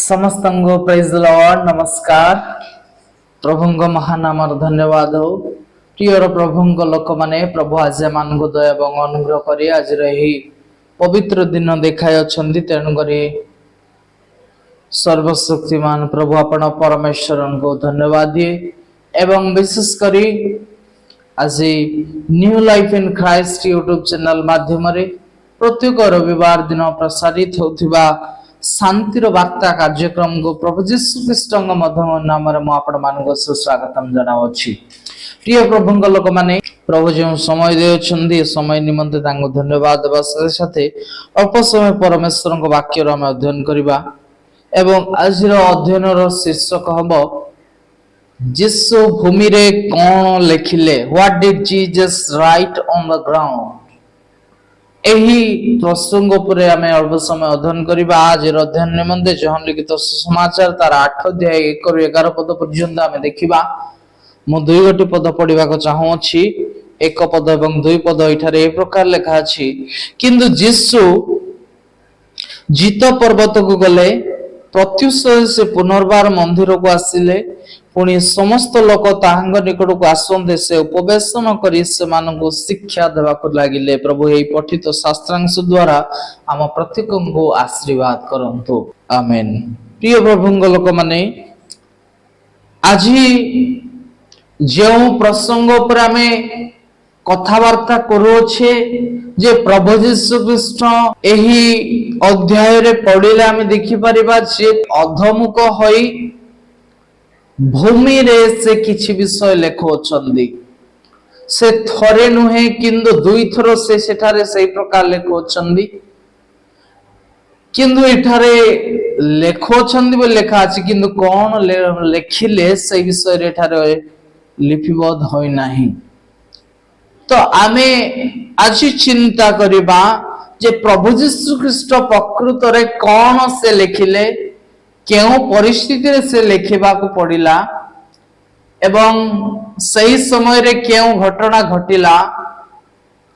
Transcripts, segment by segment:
समस्तंग praise the Lord नमस्कार प्रभुंग महानाम धन्यवाद हो प्रियर प्रभुंग लोक माने प्रभु आज मान को दया एवं अनुग्रह करी आज रही पवित्र दिन देखाई अछंती तेणु करी सर्वशक्तिमान प्रभु आपण परमेश्वर को धन्यवाद दिए एवं विशेष करी आज new life in Christ YouTube channel माध्यम रे प्रत्येक रविवार दिन प्रसारित होथिबा शांतिर वार्ता कार्यक्रम को प्रभु जीशु ख्रीष्ट मध्यम नाम सुस्वागतम जनावछि। प्रिय प्रभुंग लोक माने प्रभु जो समय दे समय निमंते तांको धन्यवाद देवा साथे अल्प समय परमेश्वर को वाक्य आम अध्ययन करबा एवं आज अध्ययन शीर्षक हबो जीशु भूमि रे कोन लेखिले what did Jesus write on the ground. एही प्रसंग पर आमे अल्प समय अध्ययन करबा। आज अध्ययन निमंते जहन लिखित सुसमाचार तार 8 अध्याय 1 ରୁ 11 पद पर्यंत आमे देखिबा। मु दुई गोटी पद पढ़िबा को चाहू अछि। एक पद एवं दुई पद एठारे ए प्रकार लिखा अछि, किंतु यीशु जीत पर्वत को गले, प्रत्युष से पुनर्बार मंदिर को आसिले, पुणी समस्त लोक ताहांग निकट को आसंते से उपवेशन करी से मानको शिक्षा देवा को लागिले। प्रभु एही पठित शास्त्रांश द्वारा आम प्रत्येक को आशीर्वाद करंतु आमेन। प्रिय प्रभुंग लोक माने आज जो प्रसंग पर आमे कथावार्ता करूछे जे प्रभु जीशु ख्रीष्ट एही अध्याय रे पढ़िले आमे देखि परिबा जे अधमुख होई भूमि रे से किछि विषय लेखोछंदी। से थरे नुहे किंतु दुई थरो से सेठारे सही प्रकार लेखोछंदी, किंतु एठारे लेखोछंदी बोली लेखा अछि, किंतु कोन लेखिले से विषय रे एठारे लिपिबद्ध होई नाही। तो आमे आज चिंता करिबा जे प्रभु जीशु ख्रीष्ट प्रकृत रे कोन से लेखिले, केउ परिस्थिति से लेखिबा को पड़िला एवं सही समय रे केउ घटना घटिला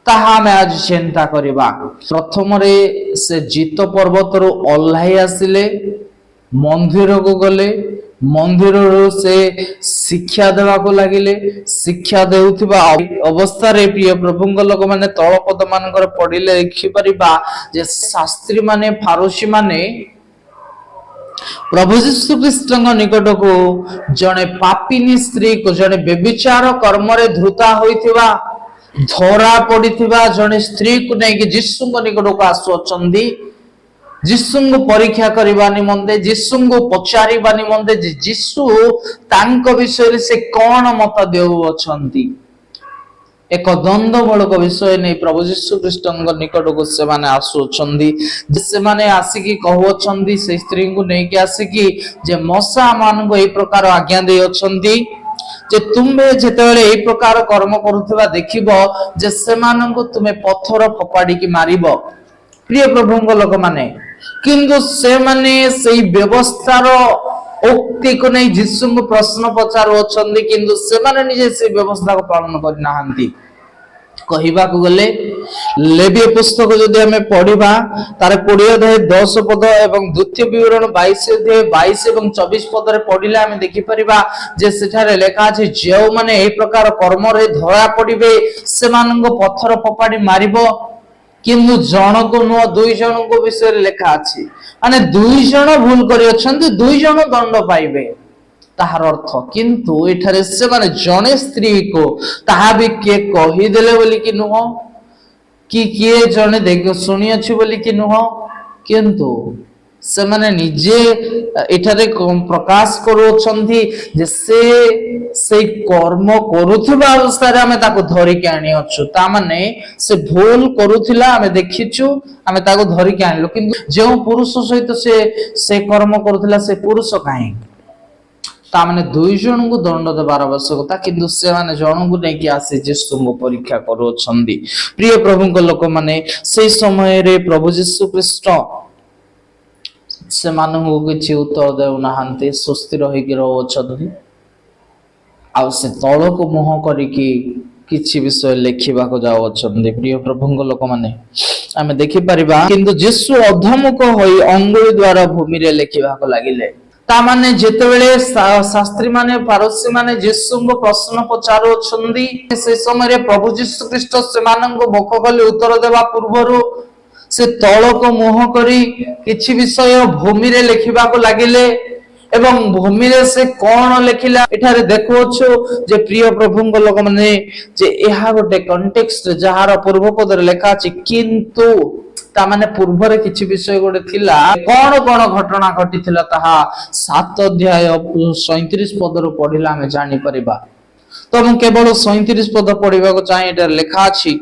ताहा में आज चिंता करिबा। प्रथम रे से जीत पर्वत रो ओल्हाई आसिले, मंदिर को गले, मंदिर से शिक्षा देवा को लागिले। शिक्षा देउथिबा अवस्था रे प्रिय प्रभुंग लोक माने तळ पद मानकर पढिले देखि परिबा जे शास्त्री माने फारोसी माने प्रभु जीशु ख्रीष्ट निकट को जने पापिनी स्त्री को जने व्यभिचार कर्म रे धृता होइथिबा धरा पड़िथिबा जने स्त्री को नै कि जीशु निकट को आसुचंदी। जीशु को परीक्षा करबा निमंते, जीशु को पचारिबा निमंते जे जीशु तांको विषय से कोन मत देउ अछंती। एक द्वंद्वमूलक विषय नहीं प्रभु जीशु ख्रीष्ट निकट को से माने आसुचंदी। से माने आसिकी कहउचंदी से स्त्री को नै कि आसिकी जे मौसा मान को ए प्रकार आज्ञा दे अछंती जे तुमे जेतेबेले ए प्रकार कर्म करूथिबा देखिबो जे से मान को तुमे पत्थर फपाडी की मारिबो। प्रिय प्रभुंग लोक माने किंतु से माने सेई व्यवस्थार उक्ति को नहीं जीशु को प्रश्न पचारू अछंदी, किंतु से माने निजे से व्यवस्था को पालन करि नाहंती। कहिबा को गले लेवी पुस्तक जदि हमें पढ़िबा तार 20 अध्याय 10 पद एवं द्वितीय विवरण 22 अध्याय 22 एवं 24 पद रे पढ़िले हमें देखि परिबा जे सेठारे लेखा अछि जेउ माने एई प्रकार कर्म रे धरा पड़िबे से मान को पत्थर फपाडी मारिबो, किंतु जन को नुह 2 जन को विषय लेखा अछि माने 2 जन भूल करि अछंती 2 जन दंड पाइबे ताहार अर्थ। किंतु एठारे से माने जने स्त्री को ताहा भी के कहि देले बोली कि नुह कि किए जने देख सुनी अछि बोली कि नुह, किंतु से माने निजे एठारे प्रकाश करूछंती जे से कर्म करूथिबा अवस्था रे हमें ताको धरि के आनी अछु। ता माने से भूल करूथिला हमें देखिछु, हमें ताको धरि के आनिलो, किंतु जे पुरुष सहित से कर्म करूथिला से पुरुष काहे ता माने 2 जन को दंड देबार आवश्यकता, किंतु से माने जन को नै कि आसे जीशु को परीक्षा करूछंदी। प्रिय प्रभु को लोक माने से समय रे प्रभु जीशु ख्रीष्ट से मानू किसी उत्तर देउ नाहंती, सुस्थिर होइकी रहउछंती आ से तळ को मुह करिकी किछि विषय लेखिबा को जाउछंती। प्रिय प्रभुंग लोक माने ଆମେ ଦେଖିପାରିବା କିନ୍ତୁ ଯୀଶୁ ଅଧମୁଖ ହୋଇ ଅଙ୍ଗୁଳି ଦ୍ୱାରା ଭୂମିରେ ଲେଖିବାକୁ ଲାଗିଲେ। ତାମାନେ ଯେତେବେଳେ ଶାସ୍ତ୍ରୀ ମାନେ ଫାରସୀ ମାନେ ଯୀଶୁଙ୍କୁ ପ୍ରଶ୍ନ ପଚାରୁଅଛନ୍ତି, ସେ ସମୟରେ ପ୍ରଭୁ ଯୀଶୁ ଖ୍ରୀଷ୍ଟ ସେମାନଙ୍କୁ ମୁଖ ଖୋଲି ଉତ୍ତର ଦେବା ପୂର୍ବରୁ ସେ ତଳକୁ ମୁହଁ କରି କିଛି ବିଷୟ ଭୂମିରେ ଲେଖିବାକୁ ଲାଗିଲେ। ଏବଂ ଭୂମିରେ ସେ କଣ ଲେଖିଲା ଏଠାରେ ଦେଖୁଅଛୁ ଯେ ପ୍ରିୟ ପ୍ରଭୁଙ୍କ ଲୋକମାନେ, ଯେ ଏହା ଗୋଟେ କଣ୍ଟେକ୍ସଟ ଯାହାର ପୂର୍ବ ପଦରେ ଲେଖା ଅଛି କିନ୍ତୁ, ତାମାନେ ପୂର୍ବରେ କିଛି ବିଷୟ ଗୋଟେ ଥିଲା। କଣ କଣ ଘଟଣା ଘଟିଥିଲା ତାହା 7 ଅଧ୍ୟାୟ 37 ପଦରୁ ପଢିଲେ ଆମେ ଜାଣିପାରିବା। ତ ମୁଁ କେବଳ 37 ପଦ ପଢିବାକୁ ଚାହେଁ। ଏଠାରେ ଲେଖା ଅଛି,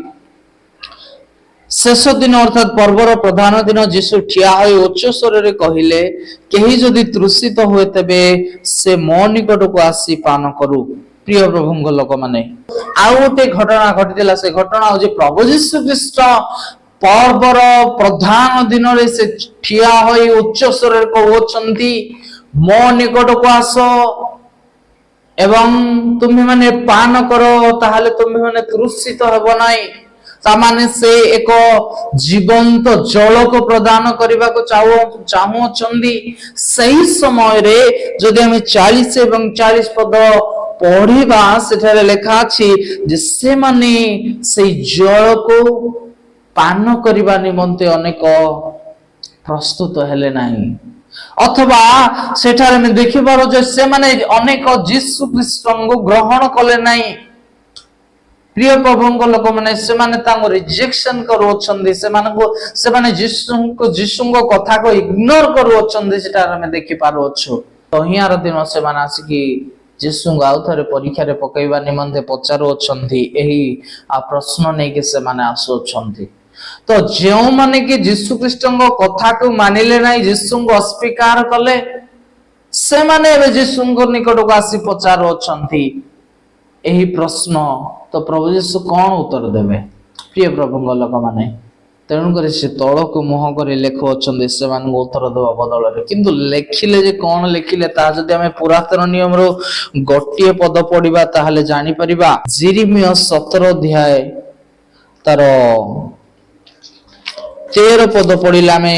ଶେଷ ଦିନ ଅର୍ଥାତ୍ ପର୍ବର ପ୍ରଧାନ ଦିନ ଯୀଶୁ ଠିଆ ହୋଇ ଉଚ୍ଚ ସ୍ୱରରେ କହିଲେ, କେହି ଯଦି ତୃଷିତ ହୁଏ ତେବେ ସେ ମୋ ନିକଟକୁ ଆସି ପାନ କରୁ। ପ୍ରିୟ ପ୍ରଭୁଙ୍କ ଲୋକମାନେ, ଆଉ ଗୋଟେ ଘଟଣା ଘଟିଥିଲା। ସେ ଘଟଣା ହଉଛି ପ୍ରଭୁ ଯୀଶୁ ଖ୍ରୀଷ୍ଟ ପର୍ବର ପ୍ରଧାନ ଦିନରେ ସେ ଠିଆ ହୋଇ ଉଚ୍ଚ ସ୍ୱରରେ କହୁଛନ୍ତି, ମୋ ନିକଟକୁ ଆସ ଏବଂ ତୁମେ ମାନେ ପାନ କର, ତାହେଲେ ତୁମେ ମାନେ ତୃଷିତ ହେବ ନାହିଁ। ତାମାନେ ସେ ଏକ ଜୀବନ୍ତ ଜଳକୁ ପ୍ରଦାନ କରିବାକୁ ଚାହୁଁଛନ୍ତି। ସେହି ସମୟରେ ଯଦି ଆମେ 40 ଏବଂ 40 ପଦ ପଢିବା, ସେଠାରେ ଲେଖା ଅଛି ଯେ ସେମାନେ ସେଇ ଜଳକୁ ପାନ କରିବା ନିମନ୍ତେ ଅନେକ ପ୍ରସ୍ତୁତ ହେଲେ ନାହିଁ। ଅଥବା ସେଠାରେ ଆମେ ଦେଖିପାରୁ ଯେ ସେମାନେ ଅନେକ ଯୀଶୁ ଖ୍ରୀଷ୍ଟଙ୍କୁ ଗ୍ରହଣ କଲେ ନାହିଁ। ପ୍ରିୟ ପ୍ରଭୁଙ୍କ ଲୋକମାନେ, ସେମାନେ ତାଙ୍କୁ ରିଜେକ୍ସନ କରୁଅଛନ୍ତି, ସେମାନେ ଯୀଶୁଙ୍କ କଥାକୁ ଇଗ୍ନୋର କରୁଅଛନ୍ତି। ସେଠାରେ ଆମେ ଦେଖିପାରୁଅଛୁ। ତହିଁଆର ଦିନ ସେମାନେ ଆସିକି ଯୀଶୁଙ୍କୁ ଆଉ ଥରେ ପରୀକ୍ଷାରେ ପକେଇବା ନିମନ୍ତେ ପଚାରୁଅଛନ୍ତି। ଏହି ପ୍ରଶ୍ନ ନେଇକି ସେମାନେ ଆସୁଅଛନ୍ତି। ତ ଯେଉଁମାନେ କି ଯୀଶୁ ଖ୍ରୀଷ୍ଟଙ୍କ କଥାକୁ ମାନିଲେ ନାହିଁ, ଯୀଶୁଙ୍କୁ ଅସ୍ୱୀକାର କଲେ, ସେମାନେ ଏବେ ଯୀଶୁଙ୍କ ନିକଟକୁ ଆସି ପଚାରୁଅଛନ୍ତି ଏହି ପ୍ରଶ୍ନ। ତ ପ୍ରଭୁ ଯୀଶୁ କଣ ଉତ୍ତର ଦେବେ? ପ୍ରିୟ ପ୍ରଭୁଙ୍କ ଲୋକମାନେ, ତେଣୁକରି ସେ ତଳକୁ ମୁହଁ କରି ଲେଖୁଅଛନ୍ତି ସେମାନଙ୍କୁ ଉତ୍ତର ଦେବା ବଦଳରେ। କିନ୍ତୁ ଲେଖିଲେ ଯେ କଣ ଲେଖିଲେ, ତାହା ଯଦି ଆମେ ପୁରାତନ ନିୟମରୁ ଗୋଟିଏ ପଦ ପଢିବା ତାହେଲେ ଜାଣିପାରିବା। ଯିରିମିୟ 17 ଅଧ୍ୟାୟ ତାର 13 ପଦ ପଢିଲେ ଆମେ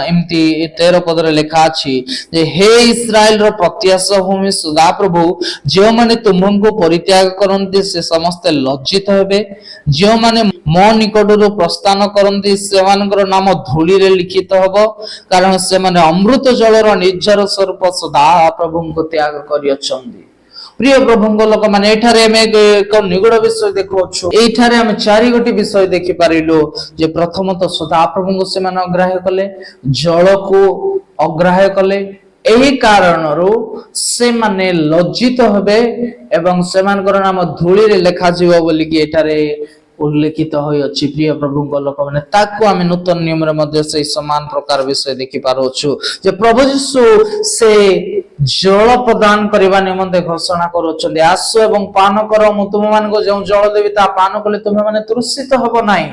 ଏମିତି 13 ପଦରେ ଲେଖା ଅଛି ଯେ, ହେ ଇସ୍ରାଏଲର ପ୍ରତ୍ୟାଶ ଭୂମି ସଦାପ୍ରଭୁ, ଯେଉଁମାନେ ତୁମକୁ ପରିତ୍ୟାଗ କରନ୍ତି ସେ ସମସ୍ତେ ଲଜ୍ଜିତ ହେବେ। ଯେଉଁମାନେ ମୋ ନିକଟରୁ ପ୍ରସ୍ଥାନ କରନ୍ତି ସେମାନଙ୍କର ନାମ ଧୂଳିରେ ଲିଖିତ ହେବ, କାରଣ ସେମାନେ ଅମୃତ ଜଳର ନିର୍ଝର ସ୍ୱରୂପ ସଦାପ୍ରଭୁଙ୍କୁ ତ୍ୟାଗ କରିଅଛନ୍ତି। ପ୍ରିୟ ପ୍ରଭୁଙ୍କ ଲୋକମାନେ, ଏଠାରେ ଆମେ ଏକ ନିଗୁଡ ବିଷୟ ଦେଖୁଅଛୁ। ଏଇଠାରେ ଆମେ 4 ବିଷୟ ଦେଖିପାରିଲୁ ଯେ ପ୍ରଥମତଃ ସଦାପ୍ରଭୁଙ୍କୁ ସେମାନେ ଅଗ୍ରାହ୍ୟ କଲେ, ଜଳକୁ ଅଗ୍ରାହ୍ୟ କଲେ। ଏହି କାରଣରୁ ସେମାନେ ଲଜ୍ଜିତ ହେବେ ଏବଂ ସେମାନଙ୍କର ନାମ ଧୂଳିରେ ଲେଖାଯିବ ବୋଲିକି ଏଠାରେ ଉଲ୍ଲେଖିତ ହୋଇଅଛି। ପ୍ରିୟ ପ୍ରଭୁଙ୍କ ଲୋକମାନେ, ତାକୁ ଆମେ ନୂତନ ନିୟମରେ ମଧ୍ୟ ସେଇ ସମାନ ପ୍ରକାର ବିଷୟ ଦେଖିପାରୁଅଛୁ ଯେ ପ୍ରଭୁ ଯୀଶୁ ସେ ଜଳ ପ୍ରଦାନ କରିବା ନିମନ୍ତେ ଘୋଷଣା କରୁଅଛନ୍ତି, ଆସ ଏବଂ ପାନ କର, ମୁଁ ତୁମମାନଙ୍କୁ ଯେଉଁ ଜଳ ଦେବି ତାହା ପାନ କଲେ ତୁମେ ମାନେ ତୃଷିତ ହେବ ନାହିଁ।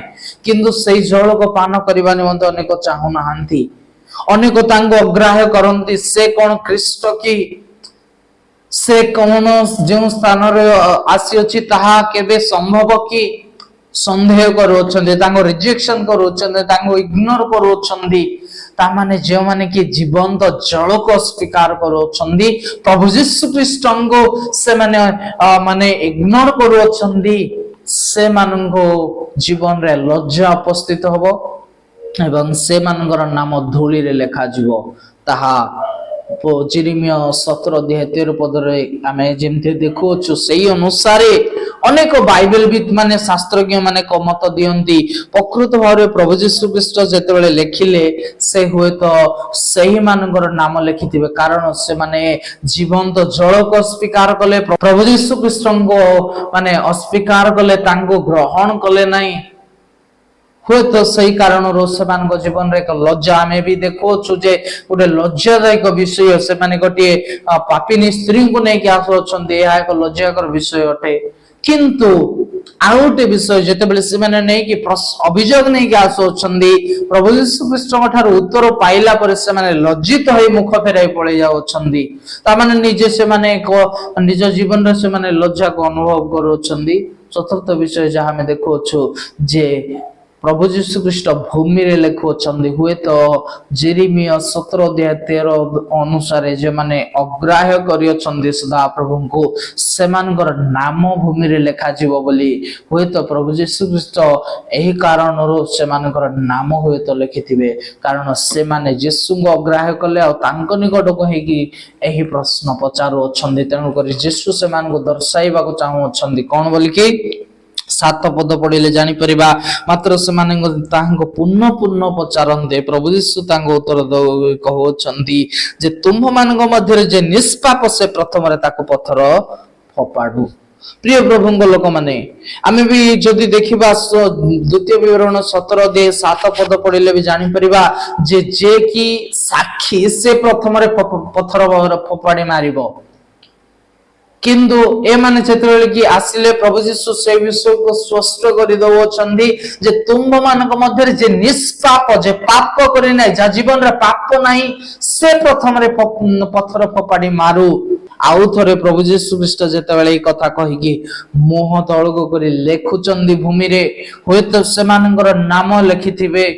କିନ୍ତୁ ସେଇ ଜଳକୁ ପାନ କରିବା ନିମନ୍ତେ ଅନେକ ଚାହୁଁନାହାନ୍ତି, ଅନେକ ତାଙ୍କୁ ଅଗ୍ରାହ୍ୟ କରନ୍ତି। ସେ କଣ ଖ୍ରୀଷ୍ଟ କି? ସେ କଣ ଯେଉଁ ସ୍ଥାନରେ ଆସିଅଛି ତାହା କେବେ ସମ୍ଭବ କି? ସନ୍ଦେହ କରୁଅଛନ୍ତି, ତାଙ୍କୁ ରିଜେକ୍ସନ କରୁଅଛନ୍ତି, ତାଙ୍କୁ ଇଗ୍ନୋର କରୁଅଛନ୍ତି। ତାମାନେ ଯେଉଁମାନେ କି ଜୀବନ୍ତ ଜଳକୁ ଅସ୍ୱୀକାର କରୁଅଛନ୍ତି, ପ୍ରଭୁ ଯୀଶୁ ଖ୍ରୀଷ୍ଟଙ୍କୁ ସେମାନେ ମାନେ ଇଗ୍ନୋର କରୁଅଛନ୍ତି, ସେମାନଙ୍କୁ ଜୀବନରେ ଲଜ୍ଜା ଉପସ୍ଥିତ ହବ ଏବଂ ସେମାନଙ୍କର ନାମ ଧୂଳିରେ ଲେଖାଯିବ। ତାହା ଯିରିମିୟ 17 ଅଧ୍ୟାୟ 13 ପଦରେ ଆମେ ଯେମିତି ଦେଖୁଅଛୁ, ସେଇ ଅନୁସାରେ ଅନେକ ବାଇବେଲବିତ୍ ମାନେ, ଶାସ୍ତ୍ରଜ୍ଞ ମାନେ ମତ ଦିଅନ୍ତି ପ୍ରକୃତ ଭାବରେ ପ୍ରଭୁ ଯୀଶୁ ଖ୍ରୀଷ୍ଟ ଯେତେବେଳେ ଲେଖିଲେ ସେ ହୁଏତ ସେହିମାନଙ୍କର ନାମ ଲେଖିଥିବେ, କାରଣ ସେମାନେ ଜୀବନ୍ତ ଜଳକୁ ଅସ୍ୱୀକାର କଲେ, ପ୍ରଭୁ ଯୀଶୁ ଖ୍ରୀଷ୍ଟଙ୍କୁ ମାନେ ଅସ୍ୱୀକାର କଲେ, ତାଙ୍କୁ ଗ୍ରହଣ କଲେ ନାହିଁ। ହୁଏତ ସେଇ କାରଣରୁ ସେମାନଙ୍କ ଜୀବନରେ ଏକ ଲଜ୍ଜା ଆମେ ବି ଦେଖୁଅଛୁ ଯେ ଗୋଟେ ଲଜ୍ଜାଦାୟକ ବିଷୟ। ସେମାନେ ଗୋଟିଏ ପାପିନୀ ସ୍ତ୍ରୀଙ୍କୁ ନେଇକି ଆସୁଅଛନ୍ତି, ଏହା ଏକ ଲଜ୍ଜାକର ବିଷୟ ଅଟେ। କିନ୍ତୁ ଆଉ ଗୋଟେ ବିଷୟ, ଯେତେବେଳେ ସେମାନେ ନେଇକି ଅଭିଯୋଗ ନେଇକି ଆସୁଅଛନ୍ତି, ପ୍ରଭୁ ଯୀଶୁ ଖ୍ରୀଷ୍ଟଙ୍କ ଠାରୁ ଉତ୍ତର ପାଇଲା ପରେ ସେମାନେ ଲଜ୍ଜିତ ହୋଇ ମୁଖ ଫେରାଇ ପଳେଇ ଯାଉଅଛନ୍ତି। ତାମାନେ ନିଜେ ସେମାନେ ନିଜ ଜୀବନରେ ସେମାନେ ଲଜ୍ଜାକୁ ଅନୁଭବ କରୁଅଛନ୍ତି। ଚତୁର୍ଥ ବିଷୟ ଯାହା ଆମେ ଦେଖୁଅଛୁ ଯେ प्रभु जीशु ख्रीष्ट भूमि रे लेखुअछंदी हुए तो जेरेमिया 17:13 अनुसार जे माने अग्राह्य करियछंदी सदा प्रभु को सेमानकर नाम भूमि रे लेखा जीवो बोली हुए तो प्रभु जीशु ख्रीष्ट एही कारणरो सेमानकर नाम हुए तो लिखिथिबे कारण से माने जीशु को अग्राह्य कले आ तांको निकट को हेकी एही प्रश्न पचारो अछंदी तेनु करी जीशु सेमान को दर्शाइबा को चाहू अछंदी कोन बोली कि 7 पद पढ़िले जानी परिबा मात्र से माने तांको पुनः पुनः पचारंदे प्रभु यीशु तांको उत्तर कहउछंती जे तुम मानक मध्य जे निष्पाप से प्रथम रे ताको पत्थर फपाडू प्रिय प्रभुंग लोक माने आमे भी जदि देखिबा द्वितीय विवरण 17:7 पद पढ़िले भी जानी परिबा जे कि साक्षी से प्रथम रे पत्थर फपाडी मारिबो किंतु ए माने जेतेबेले कि आसिले प्रभु यीशु से विषय को स्पष्ट करि दउछंदी जे तुम मानक मध्य जे निष्पाप जे पाप करि नै जा जीवन रे पाप नाही से प्रथम रे पत्थर फपाडी मारू आउ थरे प्रभु यीशु ख्रीष्ट जेतेबेले ई कथा कहि कि मोह तळको करि लेखुचंदी भूमि रे होय तो से मानकर नाम लिखिथिबे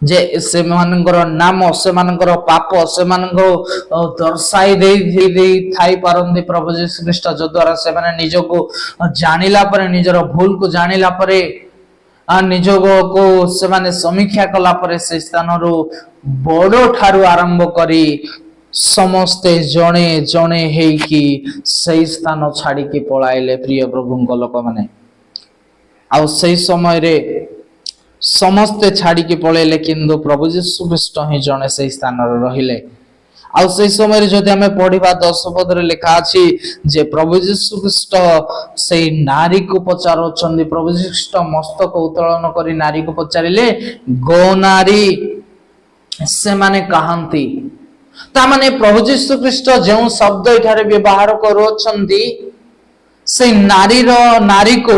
जे से मानकर नाम से मानकर पाप से मानकर दर्शाई दे थाई पारंदी प्रभु यीशु ख्रीष्ट जो द्वारा से माने निजो को जानिला परे निजर भूल को जानिला परे निजो को से माने समीक्षा कला परे से स्थान रो बड़ो ठारू आरंभ करी समस्ते जणे जणे हेई कि सही स्थान छाड़ी के पळाइले प्रिय प्रभुंक लोक माने आ सही समय रे समस्ते छाड़ी के पळेले किंतु प्रभु यीशु ख्रीष्ट ही जणे से स्थान रे रहिले आ सही समय रे जदि हमें पढिबा 10 पद रे लिखा अछि जे प्रभु यीशु ख्रीष्ट सेही नारी को पचारो छंदी प्रभु यीशु ख्रीष्ट मस्तक उत्तोलन करी नारी को पचारिले गो नारी से माने कहांती ता माने प्रभु यीशु ख्रीष्ट जो शब्द एठारे व्यवहार करो छंदी से नारी को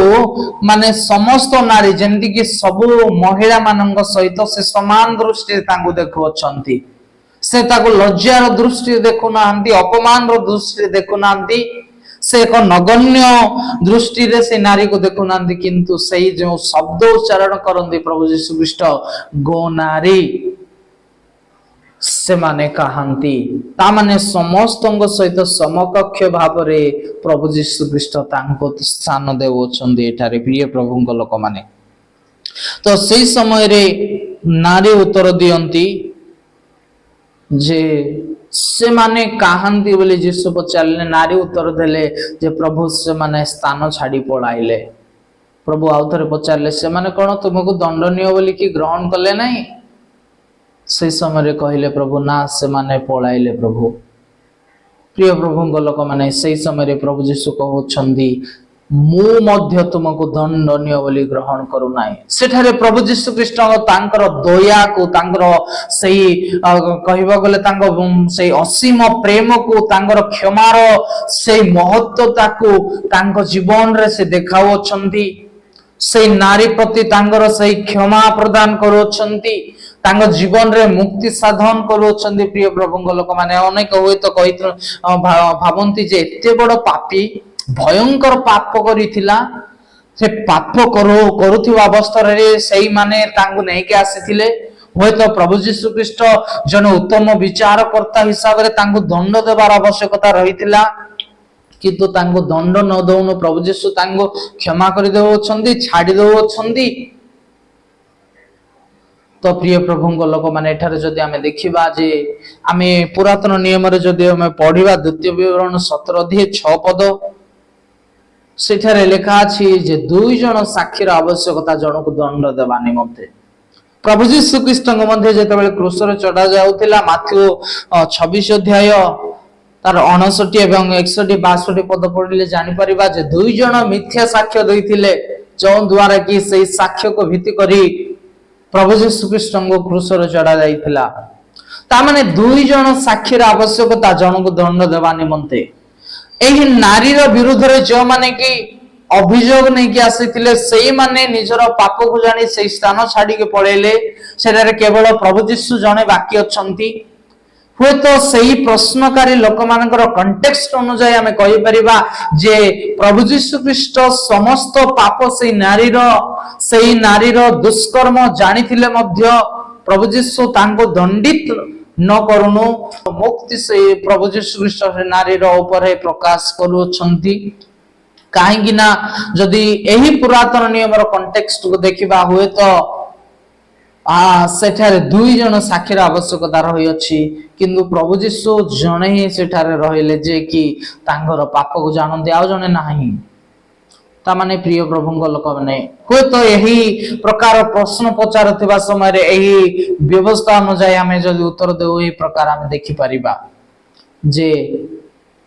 माने समस्त नारी जेंति कि सब महिला मानंग सहित से समान दृष्टि तांको देखुछंती से ताको लज्जार दृष्टि देखु नांती अपमान रो दृष्टि देखु नांती से एक नगण्य दृष्टि रे से नारी को देखु नांती किंतु सही जो शब्द उच्चारण करंती प्रभु यीशु ख्रीष्ट गो नारी से माने कहांती ता माने समस्तंग सहित समकक्ष भाव रे प्रभु यीशु ख्रीष्ट तांको स्थान देउछंदी एठारे प्रिय प्रभुंक लोक माने तो सेही समय रे नारी उत्तर दियंती जे से माने कहांती बोली यीशु पचारले नारी उत्तर देले जे प्रभु से माने स्थान छाड़ी पळाइले प्रभु आउथरे पचारले से माने कोन तुमको दंडनीय बोली कि ग्रहण करले नाही से समय कहले प्रभु ना से माने पळाइले प्रभु प्रिय प्रभुंक लोक माने से समय प्रभु यीशु कहउछंदी मु मध्य तुमको दंडनीय बोली ग्रहण करू नाही सेठारे प्रभु यीशु ख्रीष्ट तांकर दया को तांकर सेही कहबा गले तांको सेही असीम प्रेम को तांकर क्षमार सेही महत्वता को तांको जीवन रे से देखाउछंदी से नारी प्रति तांकर सेही क्षमा प्रदान करूछंती तांग जीवन रे मुक्ति साधन करूछंती प्रिय प्रभुंक लोक माने अनेक होय तो कहि भाबंती जे एते बड़ पापी भयंकर पाप करिथिला से पाप करूथिबा अवस्था रे सेही माने तांगु नै के आसीथिले होय तो प्रभु यीशु ख्रीष्ट जन उत्तम विचारकर्ता हिसाब रे तांगु दंड देबार आवश्यकता रहिथिला किंतु तांगु दंड न दउनो प्रभु यीशु तांगु क्षमा करि देउछंती छाडी देउछंती तो प्रिय प्रभुंक लोक माने एठारे जदि आमे देखिबा जे आमे पुरातन नियम रे जदि आमे पढिबा द्वितीय विवरण 17:6 पद सेठारे लिखा अछि जे दुई जण साक्षीर आवश्यकता जण को दंड देबा निमंते प्रभु यीशु ख्रीष्ट मध्ये जेतेबेले क्रूस रे चढ़ा जाउतिला माथ्यू 26 अध्याय तार 59 एवं 61 62 पद पढिले जानि परिबा जे दुई जण मिथ्या साक्ष्य दैथिले जो द्वारा कि सेही साक्ष्य को भित्ति करी प्रभु यीशु ख्रीष्ट को क्रूस रे चढ़ा जाइथिला ता माने दुई जण साक्षीर आवश्यकता जण को दंड देबा निमंते एही नारी रो विरुद्ध रे जो माने कि अभियोग नै कि आसीथिले सेही माने निजर पाप को जानि सेही स्थान छाडी के पळेले सेरे केवल प्रभु यीशु जणे बाकी अछंती हुए तो सही प्रश्नकारी लोक मानकर कंटेक्स्ट अनुसार आम कहीपर जे प्रभु जीशु ख्रीस्ट समस्त पाप से नारीर दुष्कर्म जानी प्रभु जीशु तांको दंडित न करुनु मुक्ति से प्रभु जीशु ख्रीस्ट से नारीर ऊपर प्रकाश करुछंती कहीं ना जदि यही पुरातन नियम कंटेक्स्ट को देखा हुए तो सेठारे दुई जन साक्षीर आवश्यकता रही अछि किंतु प्रभु जीशु जने ही सेठारे रहिले जे कि तांगर पाप को जानते आउ जने नाही ता माने प्रिय प्रभुंग लोक माने हुए तो यही प्रकार प्रश्न पचारुथिबा समय रे यही व्यवस्था अनुसार आमे जदि उत्तर देउ एही प्रकार आमे देखि परिबा जे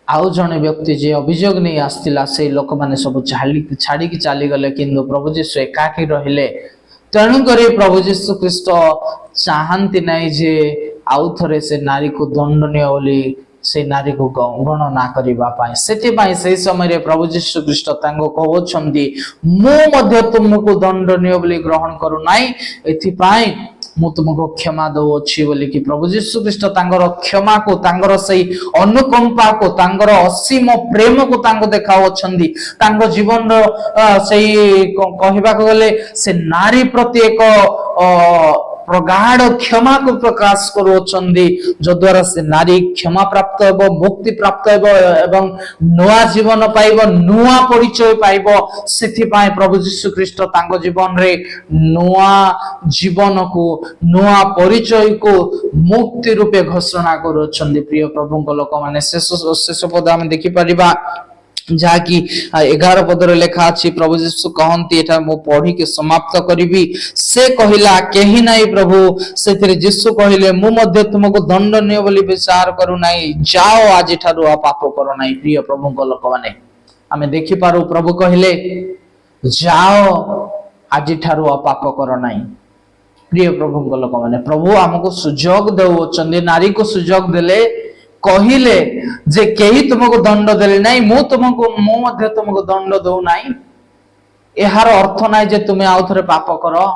आउ जने व्यक्ति जे अभियोग नहीं आस्तिला से लोक माने सब छाड़ी की चली गले किंतु प्रभु जीशु एकाकी रहिले तेणुक प्रभु जीशु ख्रीस्ट चाहती नहीं जे आउ थे से नारी को दंडनीय बोली से नारी को गणना करने से समय प्रभु जीशु ख्रीस्ट कहते मु तुमको दंडनीय बोली ग्रहण करूना एथिपाई मु तुमको क्षमा दउछि बोली कि प्रभु जीशु ख्रीस्ट तांगर क्षमा को तांगर सही अनुकंपा को तांगर असीम प्रेम को तांको देखाउछंदी तांको जीवन रो सही कहबा को गले से नारी प्रति एक प्रगाढ़ क्षमा को प्रकाश करुछंदी जो द्वारा से नारी क्षमा प्राप्त हेबो मुक्ति प्राप्त हेबो एवं नया जीवन पाइबो नया परिचय पाइबो सेथि पाए प्रभु जीशु ख्रीस्ट तांको जीवन रे नया जीवन को नया परिचय को मुक्ति रूपे घोषणा करुछंदी प्रिय प्रभु को लोक माने शेष पद हम देखि परिबा जहाँकि 11 पदर लेखा अछि प्रभु जीशु कहंती एटा मो पढ़ी के समाप्त करिबी से कहिला केही नाही प्रभु सेथिरे जीशु कहिले मु मध्ये तुमको दंडनीय बोली विचार करू नाही जाओ आज ठारू पाप करो नाही प्रिय प्रभु को लोक माने आमे देखि पारू प्रभु कहिले जाओ आज ठारू पाप करो नाही प्रिय प्रभु को लोक माने प्रभु हमको सुजोग देउछन्दी नारी को सुजोग देले कहिले जे केही तुमको दंड देले नाही मु मध्ये तुमको दंड दउ नाही एहार अर्थ नाही जे तुमे आउ थरे पाप करो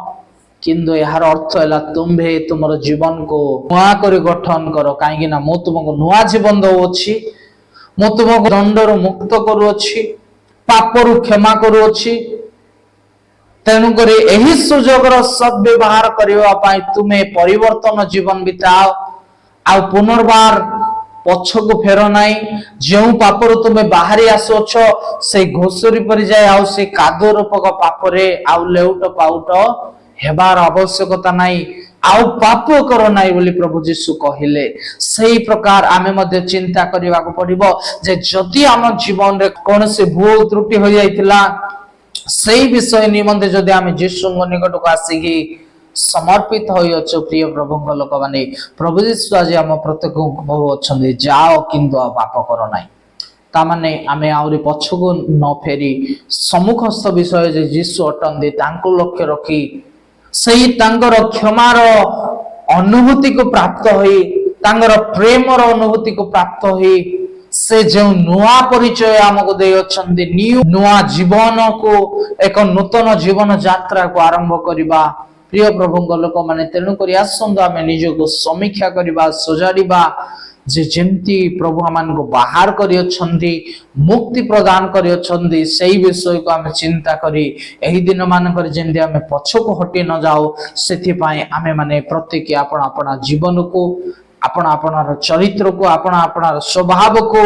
किंतु एहार अर्थ हैला तुम्भे तुमर जीवन को नुआ करी गठन करो काहे ना मु तुमको नुआ जीवन दउछि मु तुमको दंडरो मुक्त करूछि पापरु क्षमा करूछि तेणु करी एही सुजोगर सद्व्यवहार करिवा पाई तुमे परिवर्तन जीवन बिताओ आ पुनर्बार पछको फेर नाई जो पापर तुमे बाहरी आसोछ से घोषरी पर जाए आउ से कादो रूपक पापरे आउ लेउट पाउट हेबार आवश्यकता नाई आउ पाप करो नाई बोली प्रभु जीशु कहिले सही प्रकार आमे मध्ये चिंता करबा को पड़िबो जे जदि हम जीवन रे कोन से भूल त्रुटि हो जाइतिला सही विषय निमंते जदि आमे जीशु निकट को आसीगी समर्पित हो प्रिय प्रभु लोक माने प्रभु जीशु आज आम प्रत्येक कहउछन्दी जाओ किंतु पाप करो नाही ता माने आमे आउरी पछको न फेरी सम्मुखस्थ विषय जे जीशु अटंदी तांको लक्ष्य रखी सही तांगर क्षमार अनुभूति को प्राप्त होई तांगर प्रेमर अनुभूति को प्राप्त होई से जो नुआ परिचय आमको दे अछन्दी नुआ जीवन को एक नूतन जीवन यात्रा को आरंभ करिबा प्रिय प्रभु लोक माने तेणु करी आसंद आमे निजको समीक्षा करिबा सजाड़िबा जे जेमती प्रभु आमान को बाहर करी अछन्दी मुक्ति प्रदान करी अछन्दी सेही विषय को आमे चिंता करी एही दिन मानकर जेमती आमे पछको हटि न जाओ सेथि पाए आमे माने प्रत्येक आपण आपण जीवन को आपण आपण चरित्र को आपण आपण स्वभाव को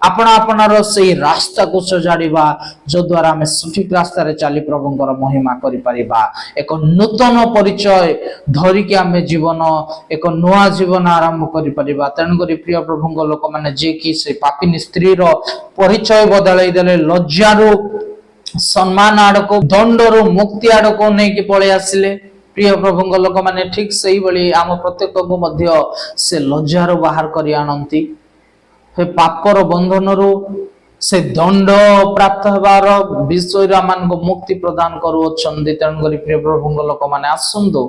आपण आपण से रास्ता को सजाड़िबा जो द्वारा हमें सठिक रास्ता रे चली प्रभुंकर महिमा करि परिबा एक नूतन परिचय धरि के हमें जीवन एक नया जीवन आरंभ करि परिबा तेन करी प्रिय प्रभुंग लोक माने जे कि से पापिनी स्त्री रो परिचय बदलै देले लज्जारो सम्मान आडको दंडरो मुक्ति आडको नै कि पळे आसिले प्रिय प्रभुंग लोक माने ठीक सही बळी आम प्रत्येक को मध्य से लज्जार बाहर करि आनंती पापर बंधन से दंड प्राप्त होबार विषय आमान को मुक्ति प्रदान करुछन्दी तेणु करी प्रिय प्रभुंग लोक माने आसंदो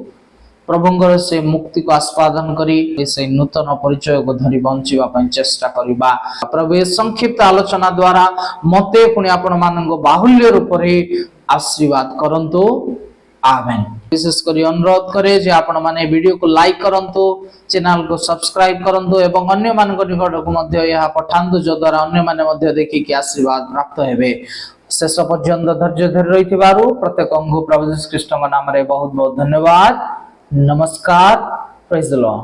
प्रभुंगर से मुक्ति को आस्वादन करी से नूतन परिचय को धरी बंचिबा पई चेष्टा करिबा प्रभु संक्षिप्त आलोचना द्वारा मते पुणी आपण मानन को बाहुल्य रूप रे आशीर्वाद करंतु आमेन। विशेष करी अनुरोध करे जे आपण माने वीडियो को लाइक करंतु, चैनल को सब्सक्राइब करंतु एवं अन्य मान को निकट को मध्य यह पठांतु जो द्वारा अन्य माने मध्य देखि कि आशीर्वाद प्राप्त हेबे। शेष पर्यंत धैर्य धरि रहिथिबारु प्रत्येक प्रभु यीशु ख्रीष्ट नाम रे बहुत बहुत धन्यवाद। नमस्कार। Praise the Lord.